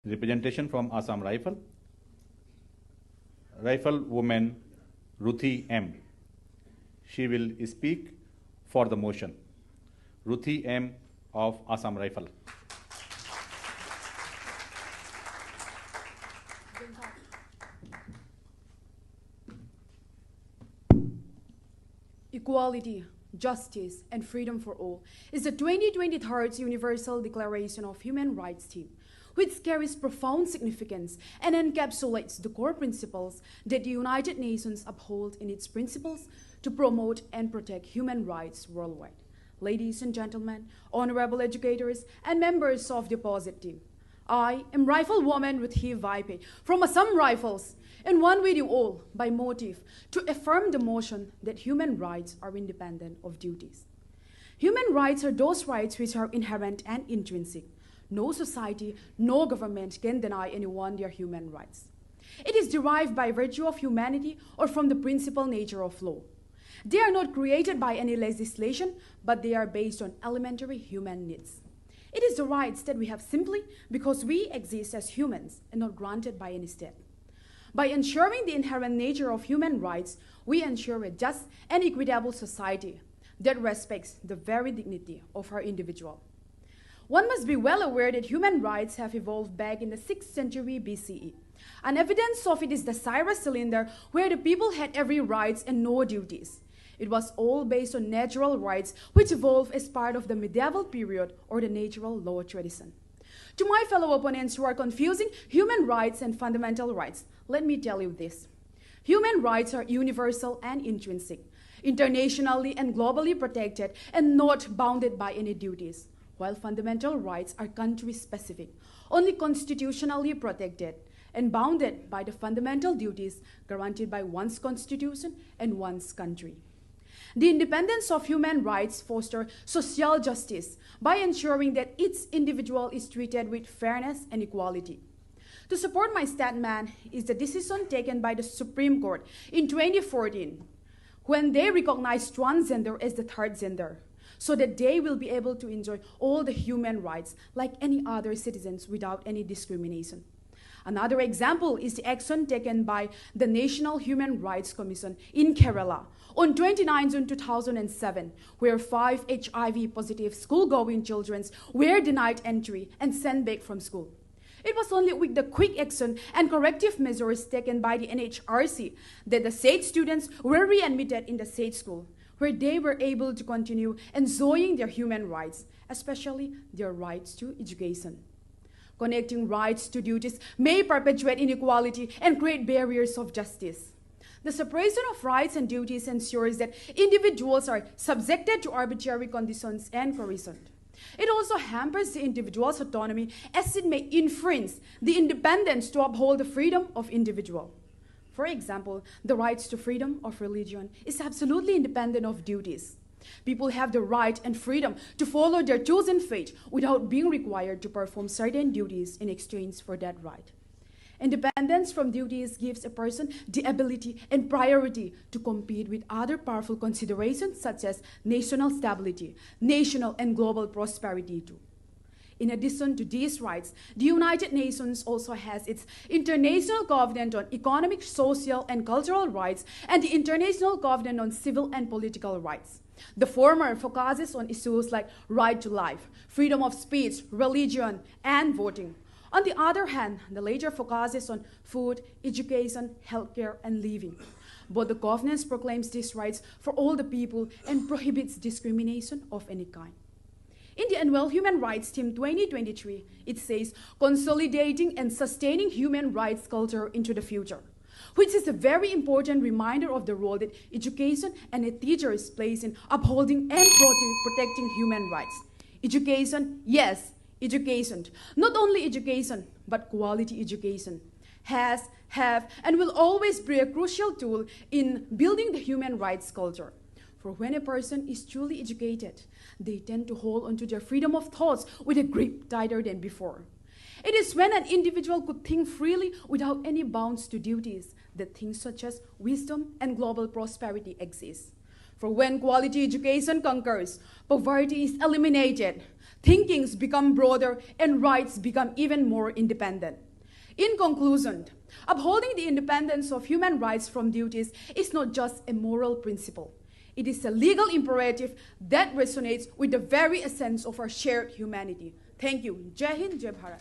Representation from Assam Rifle. Rifle woman Ruthi M. She will speak for the motion. Ruthi M. of Assam Rifle. Equality, justice, and freedom for all is the 2023 Universal Declaration of Human Rights theme, which carries profound significance and encapsulates the core principles that the United Nations uphold in its principles to promote and protect human rights worldwide. Ladies and gentlemen, honorable educators, and members of the opposite team, I am Riflewoman Ruthi Vaipe from Assam Rifles, and one with you all by motive to affirm the motion that human rights are independent of duties. Human rights are those rights which are inherent and intrinsic. No society, no government can deny anyone their human rights. It is derived by virtue of humanity or from the principal nature of law. They are not created by any legislation, but they are based on elementary human needs. It is the rights that we have simply because we exist as humans and not granted by any state. By ensuring the inherent nature of human rights, we ensure a just and equitable society that respects the very dignity of our individual. One must be well aware that human rights have evolved back in the 6th century BCE. An evidence of it is the Cyrus cylinder, where the people had every rights and no duties. It was all based on natural rights, which evolved as part of the medieval period or the natural law tradition. To my fellow opponents who are confusing human rights and fundamental rights, let me tell you this. Human rights are universal and intrinsic, internationally and globally protected and not bounded by any duties, while fundamental rights are country-specific, only constitutionally protected and bounded by the fundamental duties guaranteed by one's constitution and one's country. The independence of human rights fosters social justice by ensuring that each individual is treated with fairness and equality. To support my statement is the decision taken by the Supreme Court in 2014 when they recognized transgender as the third gender, so that they will be able to enjoy all the human rights like any other citizens without any discrimination. Another example is the action taken by the National Human Rights Commission in Kerala on 29 June 2007, where 5 HIV-positive school-going children were denied entry and sent back from school. It was only with the quick action and corrective measures taken by the NHRC that the said students were readmitted in the said school, where they were able to continue enjoying their human rights, especially their rights to education. Connecting rights to duties may perpetuate inequality and create barriers of justice. The separation of rights and duties ensures that individuals are subjected to arbitrary conditions and coercion. It also hampers the individual's autonomy as it may infringe the independence to uphold the freedom of individual. For example, the rights to freedom of religion is absolutely independent of duties. People have the right and freedom to follow their chosen faith without being required to perform certain duties in exchange for that right. Independence from duties gives a person the ability and priority to compete with other powerful considerations such as national stability, national and global prosperity too. In addition to these rights, the United Nations also has its International Covenant on Economic, Social, and Cultural Rights and the International Covenant on Civil and Political Rights. The former focuses on issues like right to life, freedom of speech, religion, and voting. On the other hand, the latter focuses on food, education, healthcare, and living. But the Covenant proclaims these rights for all the people and prohibits discrimination of any kind. In the Annual Human Rights Theme 2023, it says, consolidating and sustaining human rights culture into the future, which is a very important reminder of the role that education and a teachers plays in upholding and protecting human rights. Education, yes, education. Not only education, but quality education have, and will always be a crucial tool in building the human rights culture. For when a person is truly educated, they tend to hold onto their freedom of thoughts with a grip tighter than before. It is when an individual could think freely without any bounds to duties that things such as wisdom and global prosperity exist. For when quality education conquers, poverty is eliminated, thinkings become broader, and rights become even more independent. In conclusion, upholding the independence of human rights from duties is not just a moral principle. It is a legal imperative that resonates with the very essence of our shared humanity. Thank you. Jai Hind, Jai Bharat.